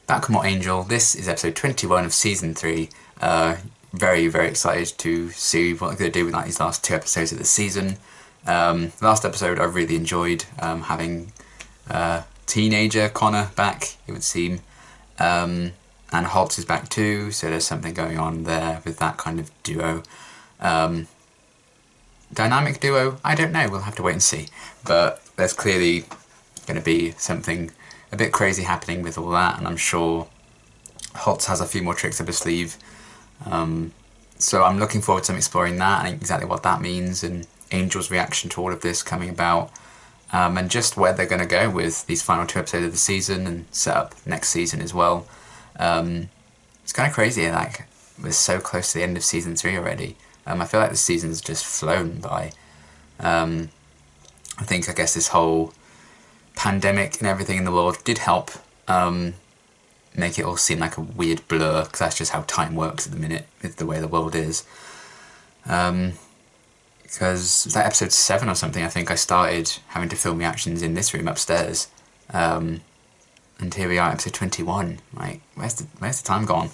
Back with more Angel. This is episode 21 of season 3. Very, very excited to see what they're going to do with these last 2 episodes of the season. Last episode I really enjoyed having teenager Connor back, it would seem. And Holtz is back too, so there's something going on there with that kind of duo. Dynamic duo? I don't know, we'll have to wait and see. But there's clearly going to be something a bit crazy happening with all that, and I'm sure Holtz has a few more tricks up his sleeve. So I'm looking forward to exploring that and exactly what that means, and Angel's reaction to all of this coming about, and just where they're going to go with these final 2 episodes of the season and set up next season as well. It's kind of crazy, like, we're so close to the end of season 3 already. I feel like the season's just flown by. I guess this whole pandemic and everything in the world did help make it all seem like a weird blur, because that's just how time works at the minute with the way the world is. Because that episode 7 or something, I think I started having to film reactions in this room upstairs, and here we are, episode 21. Like, where's the time gone?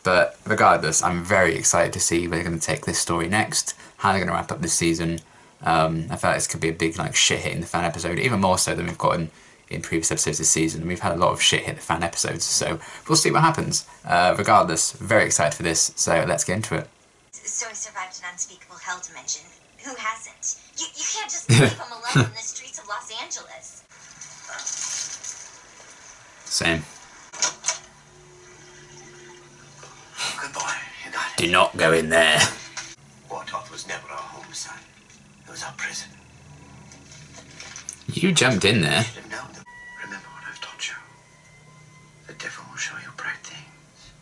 But regardless, I'm very excited to see where they're going to take this story next, how they're going to wrap up this season. I feel like this could be a big shit hit in the fan episode, even more so than we've gotten in previous episodes this season. We've had a lot of shit hit the fan episodes, so we'll see what happens. Regardless, very excited for this, so let's get into it. So he survived an unspeakable hell dimension. Who hasn't? You can't just leave him alone in the streets of Los Angeles. Same. Good boy, you got it. Do not go in there. Wartop was never our home, son. It was our prison. You jumped in there. You should have known them. Remember what I've taught you. The devil will show you bright things.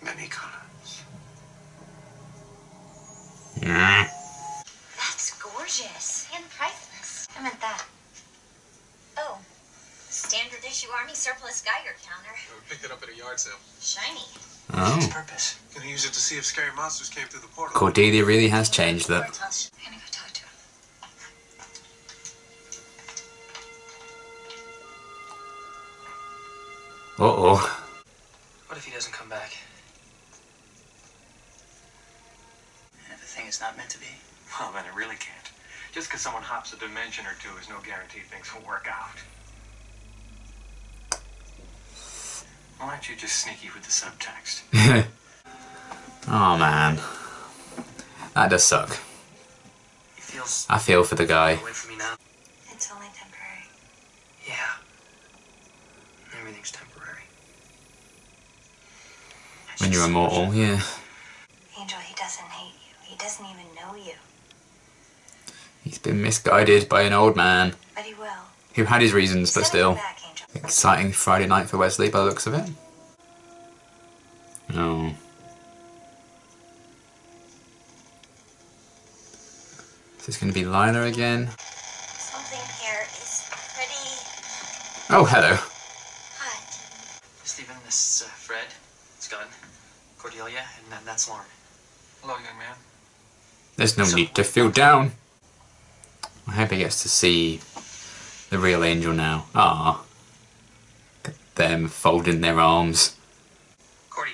Many colors. That's gorgeous. And priceless. I meant that. Oh. Standard issue Army surplus Geiger counter. We picked it up at a yard sale. Shiny. Its Oh. purpose. Gonna use it to see if scary monsters came through the portal. Cordelia really has changed, look. I'm gonna go talk to him. Uh-oh. What if he doesn't come back? And if the thing is not meant to be? Well, then it really can't. Just because someone hops a dimension or 2 is no guarantee things will work out. Why aren't you just sneaky with the subtext? Oh man. That does suck. He feels I feel for the guy. away from me now. It's only temporary. Yeah. Everything's temporary. When you're immortal, yeah. Angel, he doesn't hate you. He doesn't even know you. He's been misguided by an old man But he will. who had his reasons, but Send him still. back, Angel. Exciting Friday night for Wesley by the looks of it. Oh. Is this going to be Lila again? Something here is pretty Oh, hello. hot. Stephen, this is Fred. It's Gunn. Cordelia, and that's Lauren. Hello, young man. There's no need to feel down. I hope he gets to see the real Angel now. Ah. Them folding their arms. Cordy.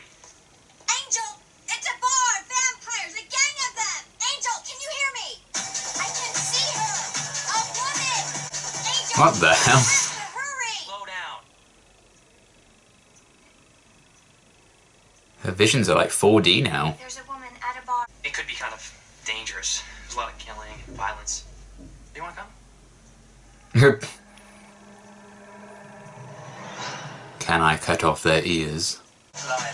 Angel! It's a bar! Vampires! A gang of them! Angel, can you hear me? I can see her! A woman! Angel! What the hell? You have to hurry! Slow down. Her visions are like 4D now. There's a woman at a bar. It could be kind of dangerous. There's a lot of killing and violence. Do you want to come? Can I cut off their ears? Lila.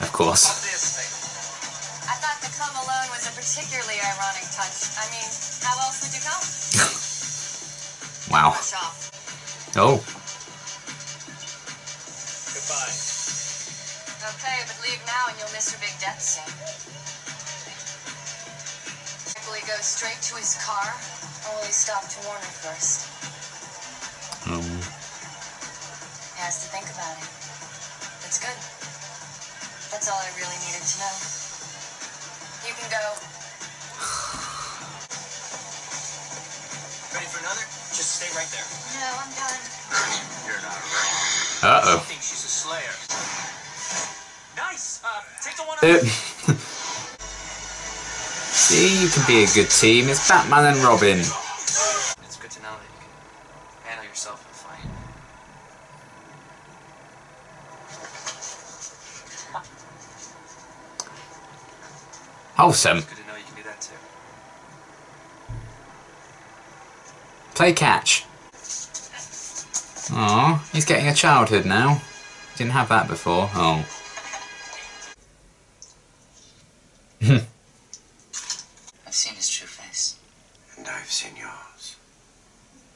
Of course. Obviously. I thought the come alone was a particularly ironic touch. I mean, how else would you come? Wow. Brush off. Oh. Goodbye. Okay, but leave now and you'll miss your big death scene. Will he go straight to his car, or will he stop to warn her first? He has to think about it. That's good. That's all I really needed to know. You can go. Ready for another? Just stay right there. No, I'm done. You're not right. Uh-oh. Think she's a slayer. Nice. Take the one. See, you can be a good team. It's Batman and Robin. It's good to know that you can handle yourself in a fight. Wholesome. It's good to know you can do that too. Play catch. Aw, he's getting a childhood now. Didn't have that before. Oh. I've seen his true face. And I've seen yours.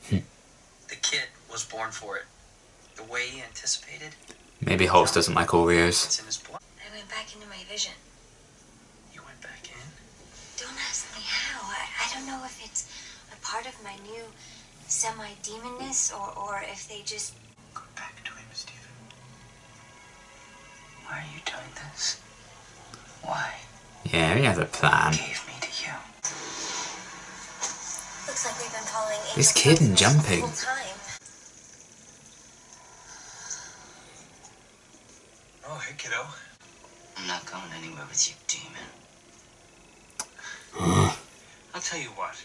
The kid was born for it. The way he anticipated, Maybe Holtz doesn't like Oreos. it's in his blood. I went back into my vision. You went back in? Don't ask me how. I don't know if it's a part of my new semi-demonness or if they just... Go back to him, Stephen. Why are you doing this? Why? Yeah, he has a plan. Gave me to you. Looks like we've been following This Angel's kid and footsteps jumping. the whole time. Oh, hey, kiddo. I'm not going anywhere with you, demon. I'll tell you what.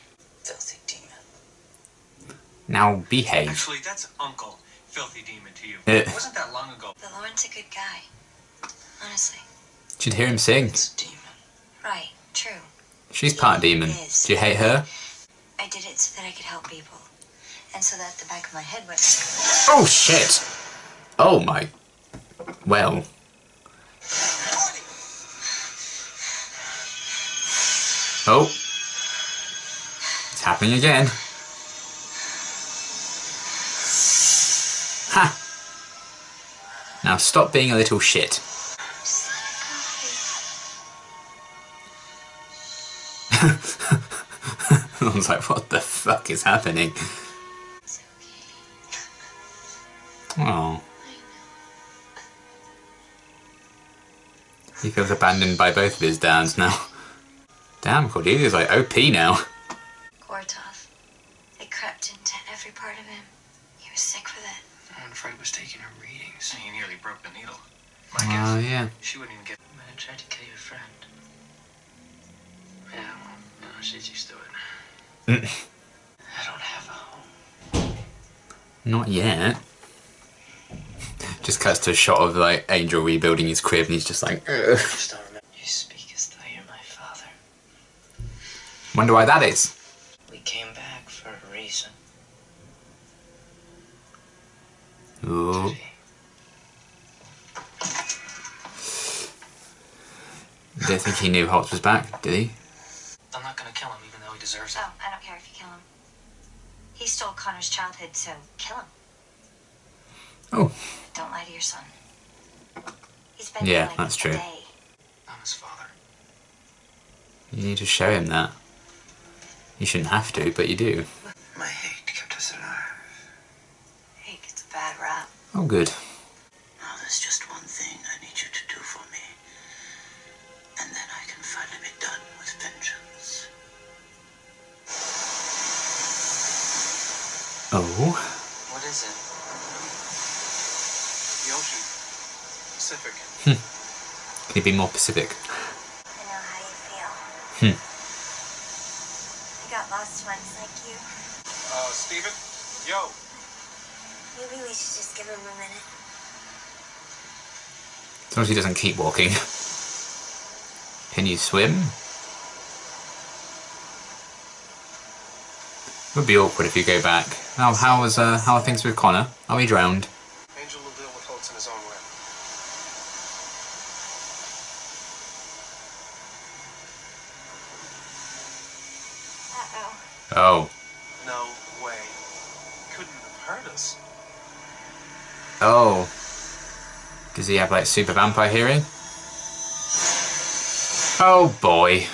Filthy demon. Now behave. Actually, that's Uncle Filthy Demon to you. Eh. It wasn't that long ago. But Lauren's a good guy. Honestly. Should hear him sing. It's a demon. Right. True. She's part demon. Do you hate her? I did it so that I could help people. And so that the back of my head went... Oh shit! Oh my. Well. Oh. It's happening again. Ha! Now stop being a little shit. I was like, what the fuck is happening? It's okay. Oh. He feels abandoned by both of his dads now. Damn, Cordelia's like OP now. Gortov. It crept into every part of him. He was sick for that. And Fred was taking her readings. He nearly broke the needle. My Oh, guess, yeah. she wouldn't even get... Man, I tried to kill your friend. Yeah, well, no, she's used to it. I don't have a home. Not yet. Just cuts to a shot of like Angel rebuilding his crib and he's just like, ugh. Just don't remember. You speak as though you're my father. Wonder why that is. We came back for a reason. Ooh. Duty. Didn't think he knew Holtz was back, did he? I'm not gonna kill him even though he deserves it. Oh, I don't care if you kill him. He stole Connor's childhood, so kill him. Oh. Don't lie to your son. He's been Yeah, here like that's a true. day. I'm his father. You need to show him that. You shouldn't have to, but you do. My hate kept us alive. Hey, it's a bad rap. Oh, good. Now there's just one thing I need you to do for me. And then I can finally be done with vengeance. Oh. What is it? The ocean. Pacific. Can you be more specific? I know how you feel. Hmm. I got lost once like you. Steven? Yo. Maybe we should just give him a minute. As long as he doesn't keep walking. Can you swim? It would be awkward if you go back. Now, how are things with Connor? Are we drowned? Angel will deal with Holtz in his own way. Uh-oh. Oh. No way. Couldn't have hurt us. Oh. Does he have like super vampire hearing? Oh boy.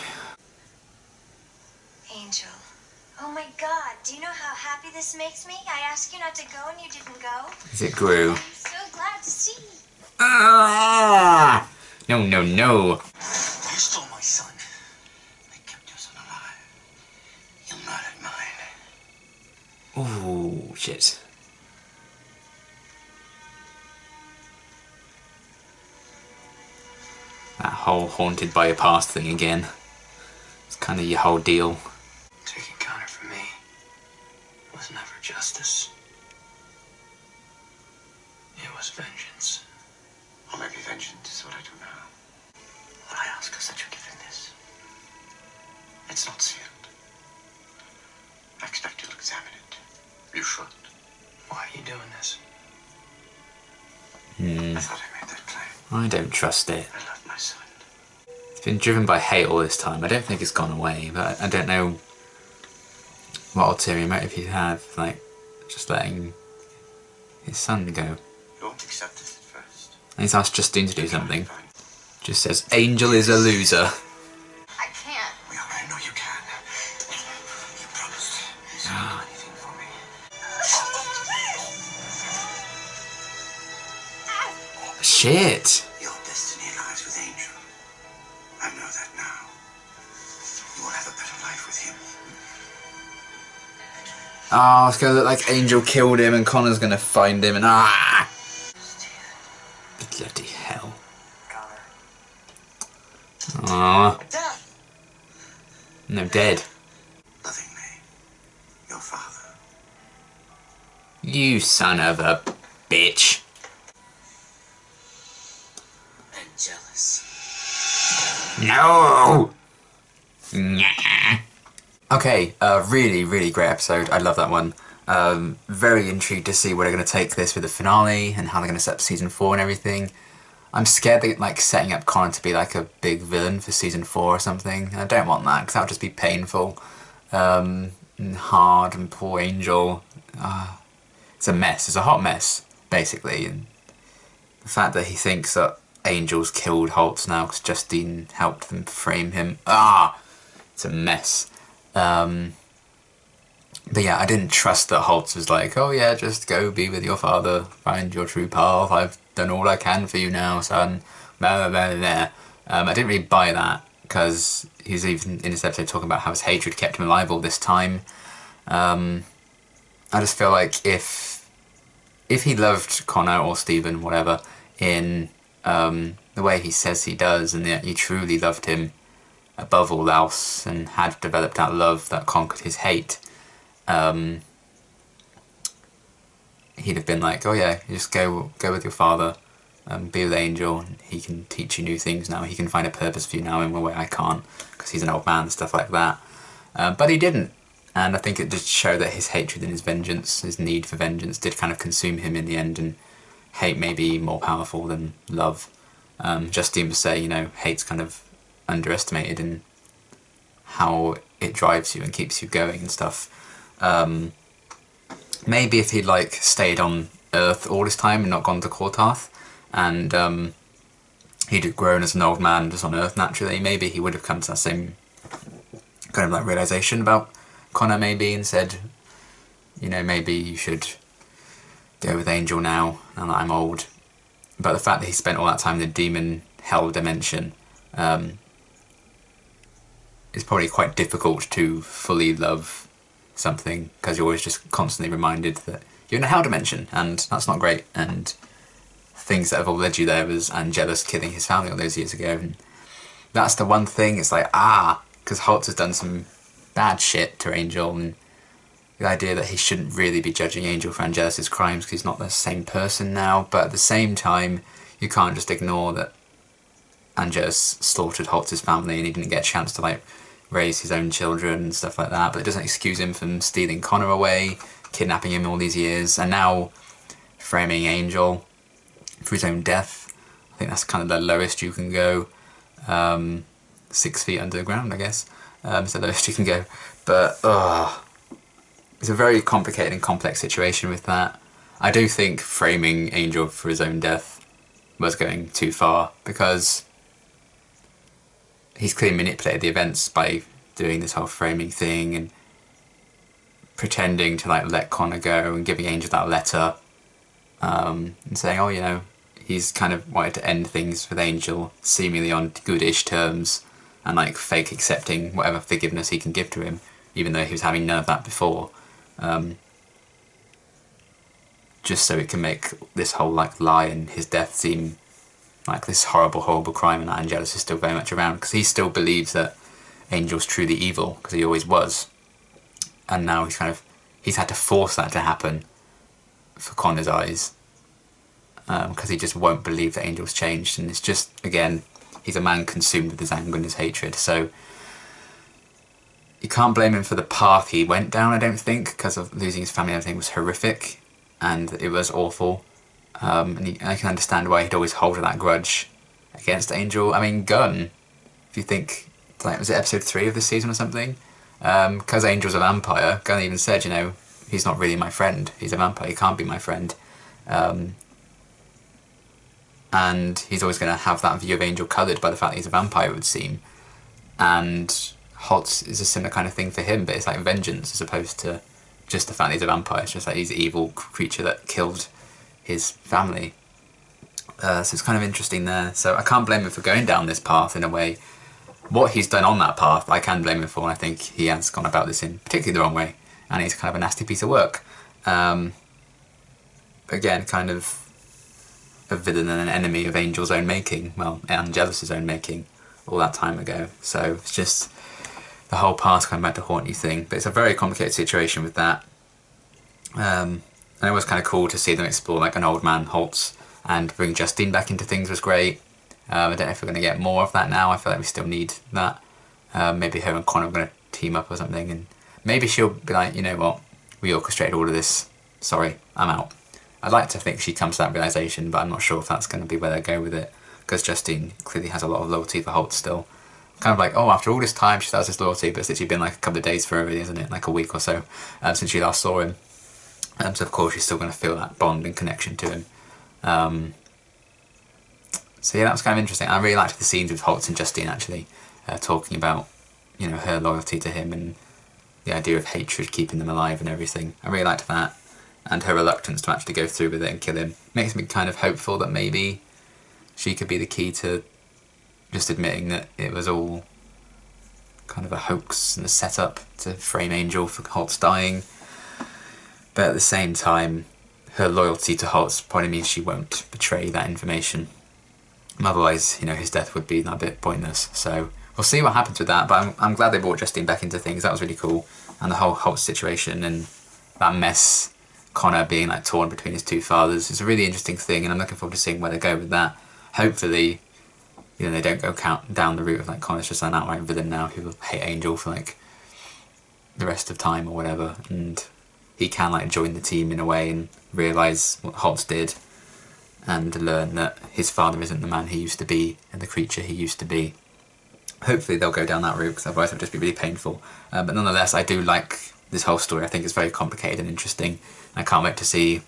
Angel. Oh my god, do you know how happy this makes me? I asked you not to go and you didn't go. Is it Gru? I'm so glad to see you. Ah! No, no, no. You stole my son. I kept your son alive. You murdered mine. Ooh, shit. That whole haunted by your past thing again. It's kind of your whole deal. Taking Connor from me was never justice. It was vengeance. Or maybe vengeance is what I do now. What I ask is that you give him this. It's not sealed. I expect you to examine it. You should. Why are you doing this? I thought I made that clear. I don't trust it. I love my son. It's been driven by hate all this time. I don't think it's gone away, but I don't know what ulterior motive he'd have, like just letting his son go. You won't accept this at first. And he's asked Justine to do something. Just says, Angel is a loser. I can't. I know you can. You promised. You said you'd do anything for me. Shit! Your destiny lies with Angel. I know that now. You will have a better life with him. Oh, it's gonna look like Angel killed him and Connor's gonna find him and bloody hell. Connor. Aww. No, dead. Lovingly, your father. You son of a bitch. I'm jealous. No! Nah. Okay, really, really great episode. I love that one. Very intrigued to see where they're going to take this with the finale and how they're going to set up season 4 and everything. I'm scared they're like setting up Connor to be like a big villain for season 4 or something. And I don't want that because that would just be painful and hard. And poor Angel. It's a mess. It's a hot mess, basically. And the fact that he thinks that Angel's killed Holtz now because Justine helped them frame him. It's a mess. But yeah, I didn't trust that Holtz was like, oh yeah, just go be with your father, find your true path, I've done all I can for you now, son, blah, blah, blah, blah. I didn't really buy that, because he's even in this episode talking about how his hatred kept him alive all this time. I just feel like if he loved Connor or Stephen, whatever, in the way he says he does, and that he truly loved him above all else, and had developed that love that conquered his hate, he'd have been like, oh yeah, you just go with your father, be with Angel, and he can teach you new things now, he can find a purpose for you now in a way I can't, because he's an old man and stuff like that. But he didn't, and I think it did show that his hatred and his vengeance, his need for vengeance, did kind of consume him in the end, and hate may be more powerful than love. Justine was saying, you know, hate's kind of underestimated in how it drives you and keeps you going and stuff. Maybe if he'd like stayed on Earth all this time and not gone to Kortarth, and he'd have grown as an old man just on Earth naturally, maybe he would have come to that same kind of like realization about Connor maybe, and said, you know, maybe you should go with Angel now that I'm old. But the fact that he spent all that time in the demon hell dimension, it's probably quite difficult to fully love something, because you're always just constantly reminded that you're in a hell dimension, and that's not great, and things that have all led you there was Angelus killing his family all those years ago, and that's the one thing, it's like, because Holtz has done some bad shit to Angel, and the idea that he shouldn't really be judging Angel for Angelus' crimes because he's not the same person now, but at the same time, you can't just ignore that Angelus slaughtered Holtz's family and he didn't get a chance to like raise his own children and stuff like that, but it doesn't excuse him from stealing Connor away, kidnapping him all these years, and now framing Angel for his own death. I think that's kind of the lowest you can go. 6 feet under the ground, I guess. It's the lowest you can go. But, it's a very complicated and complex situation with that. I do think framing Angel for his own death was going too far, because he's clearly manipulated the events by doing this whole framing thing and pretending to like let Connor go and giving Angel that letter, and saying, oh, you know, he's kind of wanted to end things with Angel seemingly on goodish terms, and like fake accepting whatever forgiveness he can give to him, even though he was having none of that before. Just so it can make this whole like lie and his death seem like this horrible crime, and that Angelus is still very much around, because he still believes that Angel's truly evil, because he always was. And now he's had to force that to happen for Connor's eyes, because he just won't believe that Angel's changed. And it's just, again, he's a man consumed with his anger and his hatred, so you can't blame him for the path he went down, I don't think, because of losing his family and everything was horrific, and it was awful. And I can understand why he'd always hold that grudge against Angel. I mean, Gunn, if you think, like, was it episode 3 of this season or something? Because Angel's a vampire, Gunn even said, you know, he's not really my friend. He's a vampire, he can't be my friend. And he's always going to have that view of Angel coloured by the fact that he's a vampire, it would seem. And Holtz is a similar kind of thing for him, but it's like vengeance as opposed to just the fact that he's a vampire. It's just like he's an evil creature that killed his family. So it's kind of interesting there. So I can't blame him for going down this path in a way. What he's done on that path, I can blame him for, and I think he has gone about this in particularly the wrong way, and he's kind of a nasty piece of work. Again, kind of a villain and an enemy of Angel's own making, well, Angelus' own making, all that time ago. So it's just the whole past coming back to haunt you thing. But it's a very complicated situation with that. And it was kind of cool to see them explore like an old man Holtz, and bring Justine back into things was great. I don't know if we're going to get more of that now. I feel like we still need that. Maybe her and Connor are going to team up or something, and maybe she'll be like, you know what, we orchestrated all of this, sorry, I'm out. I'd like to think she comes to that realisation, but I'm not sure if that's going to be where they go with it, because Justine clearly has a lot of loyalty for Holtz still. Kind of like, oh, after all this time she still has this loyalty, but it's literally been like a couple of days for her, really, isn't it? Like a week or so since she last saw him. So of course she's still going to feel that bond and connection to him. So yeah, that was kind of interesting. I really liked the scenes with Holtz and Justine actually, talking about, you know, her loyalty to him and the idea of hatred keeping them alive and everything. I really liked that, and her reluctance to actually go through with it and kill him makes me kind of hopeful that maybe she could be the key to just admitting that it was all kind of a hoax and a setup to frame Angel for Holtz dying. But at the same time, her loyalty to Holtz probably means she won't betray that information. Otherwise, you know, his death would be a bit pointless. So we'll see what happens with that. But I'm glad they brought Justine back into things. That was really cool. And the whole Holtz situation and that mess, Connor being like torn between his two fathers, is a really interesting thing. And I'm looking forward to seeing where they go with that. Hopefully, you know, they don't go down the route of like Connor's just an outright villain now who will hate Angel for like the rest of time or whatever. And he can like join the team in a way and realise what Holtz did, and learn that his father isn't the man he used to be and the creature he used to be. Hopefully they'll go down that route, because otherwise it would just be really painful. But nonetheless, I do like this whole story. I think it's very complicated and interesting. I can't wait to see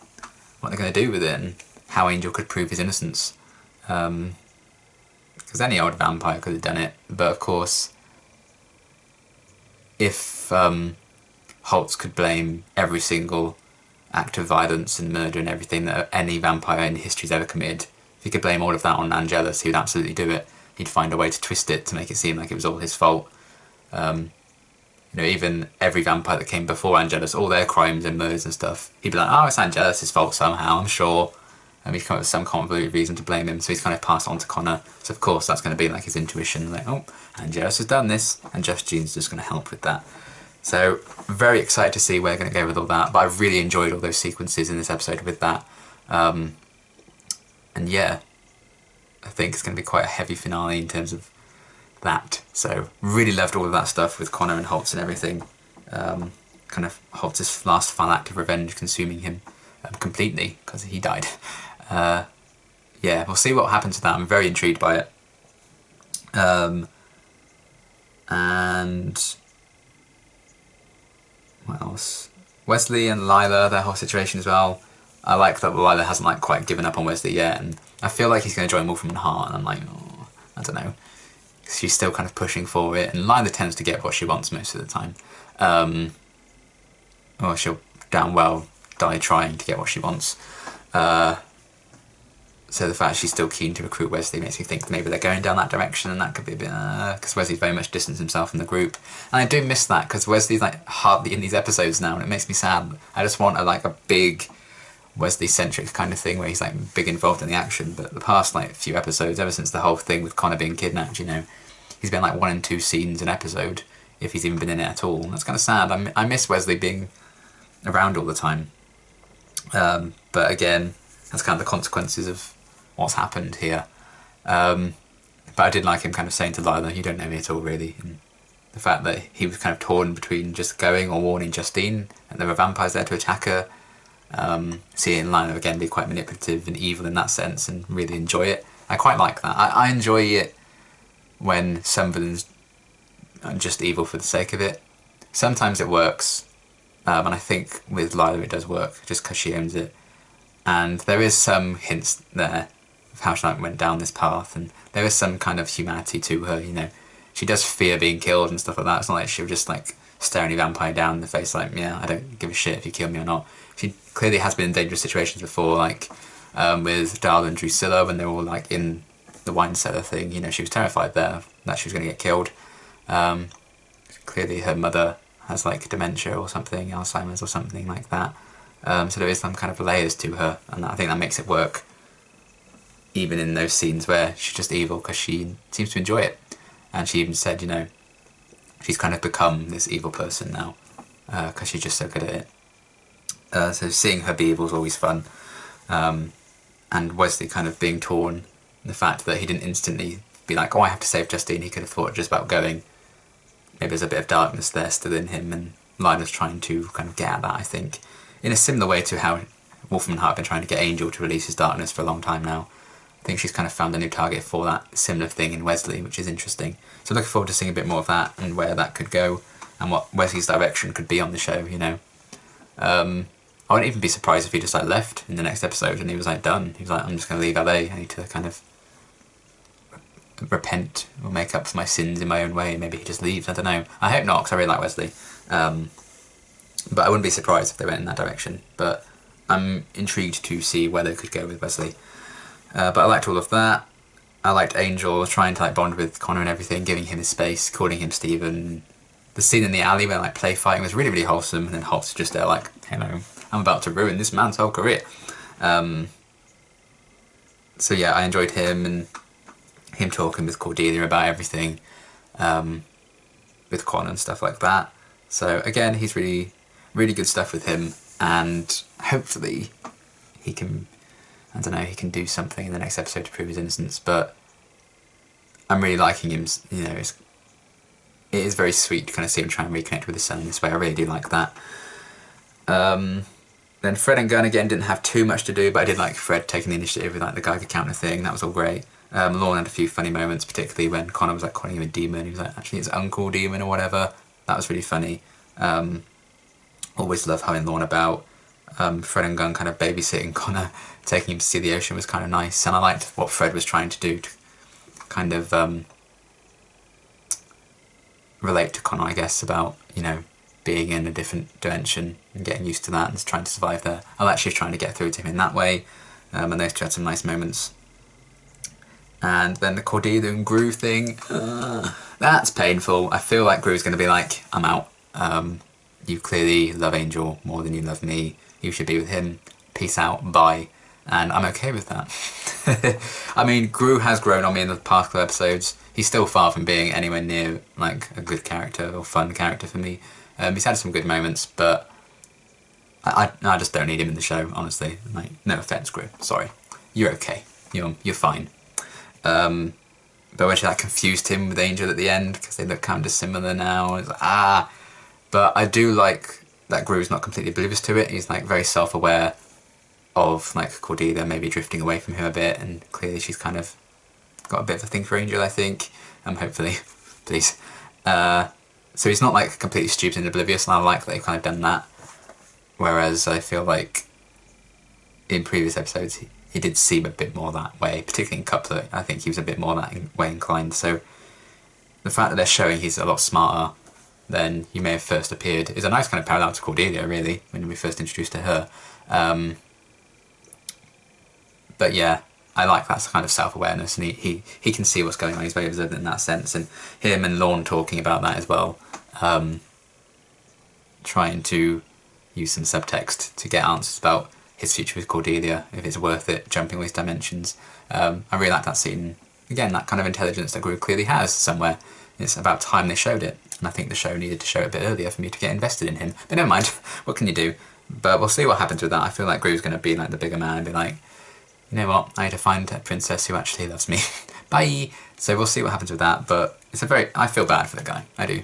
what they're going to do with it and how Angel could prove his innocence. Because any old vampire could have done it, but of course, if Holtz could blame every single act of violence and murder and everything that any vampire in history's ever committed, if he could blame all of that on Angelus, he would absolutely do it. He'd find a way to twist it to make it seem like it was all his fault. You know, even every vampire that came before Angelus, all their crimes and murders and stuff, he'd be like, oh, it's Angelus' fault somehow, I'm sure. And he'd come up with some convoluted reason to blame him, so he's kind of passed on to Connor. So of course that's going to be like his intuition, like, oh, Angelus has done this, and Justine's just going to help with that. So, very excited to see where they're going to go with all that, but I really enjoyed all those sequences in this episode with that. And yeah, I think it's going to be quite a heavy finale in terms of that. So, really loved all of that stuff with Connor and Holtz and everything. Kind of Holtz's last final act of revenge consuming him completely, because he died. Yeah, we'll see what happens with that. I'm very intrigued by it. And what else? Wesley and Lila, their whole situation as well. I like that Lila hasn't like quite given up on Wesley yet, and I feel like he's going to join Wolfram and Hart, and I'm like, oh, I don't know. She's still kind of pushing for it, and Lila tends to get what she wants most of the time. Or she'll damn well die trying to get what she wants. So the fact she's still keen to recruit Wesley makes me think maybe they're going down that direction, and that could be a bit, because Wesley's very much distanced himself from the group. And I do miss that, because Wesley's like hardly in these episodes now, and it makes me sad. I just want a big, Wesley-centric kind of thing where he's like big involved in the action, but the past like few episodes, ever since the whole thing with Connor being kidnapped, you know, he's been like 1 and 2 scenes an episode, if he's even been in it at all. That's kind of sad. I miss Wesley being around all the time. But again, that's kind of the consequences of what's happened here. But I did like him kind of saying to Lila, you don't know me at all really. And the fact that he was kind of torn between just going or warning Justine, and there were vampires there to attack her. Seeing Lila again be quite manipulative and evil in that sense, and really enjoy it. I quite like that. I enjoy it when some villains are just evil for the sake of it. Sometimes it works, and I think with Lila it does work, just because she owns it. And there is some hints there of how she went down this path, and there is some kind of humanity to her, you know. She does fear being killed and stuff like that. It's not like she'll just like stare any vampire down in the face like, yeah, I don't give a shit if you kill me or not. She clearly has been in dangerous situations before, like with Darla and Drusilla when they were all like in the wine cellar thing. You know, she was terrified there that she was going to get killed. Clearly her mother has like dementia or something, Alzheimer's or something like that. So there is some kind of layers to her, and I think that makes it work even in those scenes where she's just evil, because she seems to enjoy it. And she even said, you know, she's kind of become this evil person now, because she's just so good at it. So seeing her be evil is always fun. And Wesley kind of being torn, the fact that he didn't instantly be like, oh, I have to save Justine, he could have thought just about going. Maybe there's a bit of darkness there still in him, and Lila's trying to kind of get at that, I think. In a similar way to how Wolfram and Hart have been trying to get Angel to release his darkness for a long time now. I think she's kind of found a new target for that similar thing in Wesley, which is interesting. So looking forward to seeing a bit more of that and where that could go and what Wesley's direction could be on the show, you know. I wouldn't even be surprised if he just like left in the next episode and he was like done. He was like, I'm just going to leave LA. I need to kind of repent or make up for my sins in my own way. Maybe he just leaves. I don't know. I hope not, because I really like Wesley. But I wouldn't be surprised if they went in that direction. But I'm intrigued to see where they could go with Wesley. But I liked all of that. I liked Angel trying to like bond with Connor and everything, giving him his space, calling him Stephen. The scene in the alley where like play fighting was really, really wholesome, and then Hobbs just there like, hello, I'm about to ruin this man's whole career. So yeah, I enjoyed him and him talking with Cordelia about everything, with Connor and stuff like that. So again, he's really, really good stuff with him, and hopefully he can, I don't know, he can do something in the next episode to prove his innocence. But I'm really liking him, you know, it is very sweet to kind of see him try and reconnect with his son in this way. I really do like that. Then Fred and Gunn again didn't have too much to do, but I did like Fred taking the initiative with like the Geiger counter thing. That was all great. Lorne had a few funny moments, particularly when Connor was like calling him a demon. He was like, actually it's Uncle Demon or whatever. That was really funny. Always love having Lorne about. Fred and Gunn kind of babysitting Connor, taking him to see the ocean was kind of nice. And I liked what Fred was trying to do to kind of relate to Connor, I guess, about, you know, being in a different dimension and getting used to that and trying to survive there. I like she was trying to get through to him in that way, and those two had some nice moments. And then the Cordelia and Gru thing, that's painful. I feel like Gru's going to be like, I'm out. You clearly love Angel more than you love me. You should be with him. Peace out. Bye. And I'm okay with that. I mean, Gru has grown on me in the past couple episodes. He's still far from being anywhere near like a good character or fun character for me. He's had some good moments, but I just don't need him in the show, honestly. Like, no offense, Gru. Sorry. You're okay. You're fine. But when she like confused him with Angel at the end, because they look kind of similar now, it's like, But I do like that Gru's not completely oblivious to it. He's like very self-aware of like Cordelia maybe drifting away from him a bit, and clearly she's kind of got a bit of a thing for Angel, I think. Hopefully, please. So he's not like completely stupid and oblivious, and I like that they've kind of done that. Whereas I feel like in previous episodes he did seem a bit more that way, particularly in Couplet. I think he was a bit more that way inclined. So the fact that they're showing he's a lot smarter than he may have first appeared is a nice kind of parallel to Cordelia, really, when we first introduced to her. But yeah, I like that kind of self-awareness, and he can see what's going on. He's very observant in that sense, and him and Lorne talking about that as well, trying to use some subtext to get answers about his future with Cordelia, if it's worth it jumping all these dimensions. I really like that scene. Again, that kind of intelligence that Gru clearly has somewhere. It's about time they showed it, and I think the show needed to show it a bit earlier for me to get invested in him. But never mind, what can you do? But we'll see what happens with that. I feel like Gru's going to be like the bigger man and be like, you know what, I need to find a princess who actually loves me. Bye! So we'll see what happens with that, but I feel bad for the guy, I do.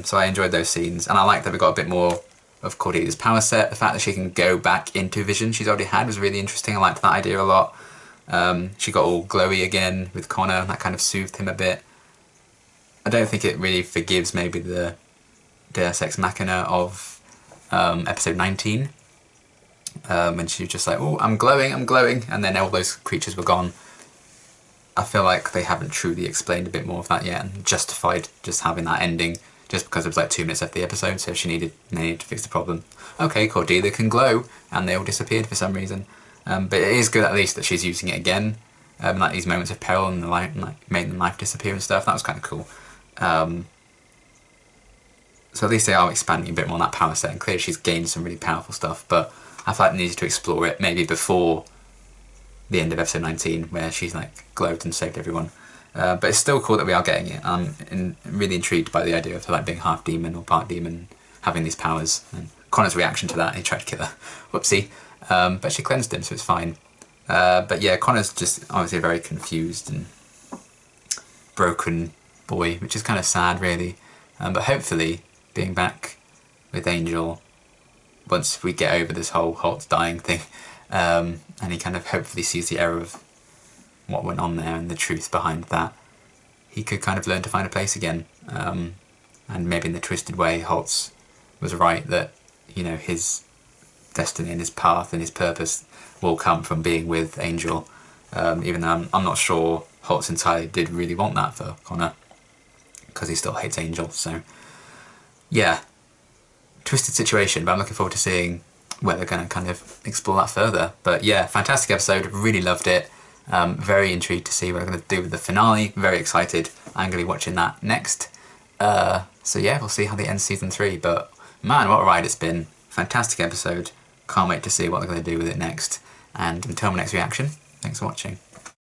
So I enjoyed those scenes, and I like that we got a bit more of Cordelia's power set. The fact that she can go back into vision she's already had was really interesting. I liked that idea a lot. She got all glowy again with Connor, and that kind of soothed him a bit. I don't think it really forgives maybe the Deus Ex Machina of episode 19, when she was just like, oh, I'm glowing, and then all those creatures were gone. I feel like they haven't truly explained a bit more of that yet and justified just having that ending just because it was like 2 minutes left the episode, so they needed to fix the problem. Okay, Cordelia can glow, and they all disappeared for some reason. But it is good at least that she's using it again, like these moments of peril and the light, and like making the knife disappear and stuff. That was kind of cool. So at least they are expanding a bit more on that power set, and clearly she's gained some really powerful stuff, but I felt like they needed to explore it maybe before the end of episode 19, where she's like glowed and saved everyone. But it's still cool that we are getting it. I'm really intrigued by the idea of her like being half demon or part demon, having these powers, and Connor's reaction to that, he tried to kill her. Whoopsie. But she cleansed him, so it's fine. But yeah, Connor's just obviously a very confused and broken boy, which is kind of sad really. But hopefully, being back with Angel, once we get over this whole Holt's dying thing, and he kind of hopefully sees the error of what went on there and the truth behind that, he could kind of learn to find a place again. And maybe in the twisted way, Holtz was right that, you know, his destiny and his path and his purpose will come from being with Angel, even though I'm not sure Holtz entirely did really want that for Connor, because he still hates Angel. So yeah, twisted situation, but I'm looking forward to seeing where they're going to kind of explore that further. But yeah, fantastic episode, really loved it. Very intrigued to see what they're going to do with the finale, very excited. I'm going to be watching that next. So yeah, we'll see how they end season 3, but man, what a ride it's been. Fantastic episode, can't wait to see what they're going to do with it next. And until my next reaction, thanks for watching.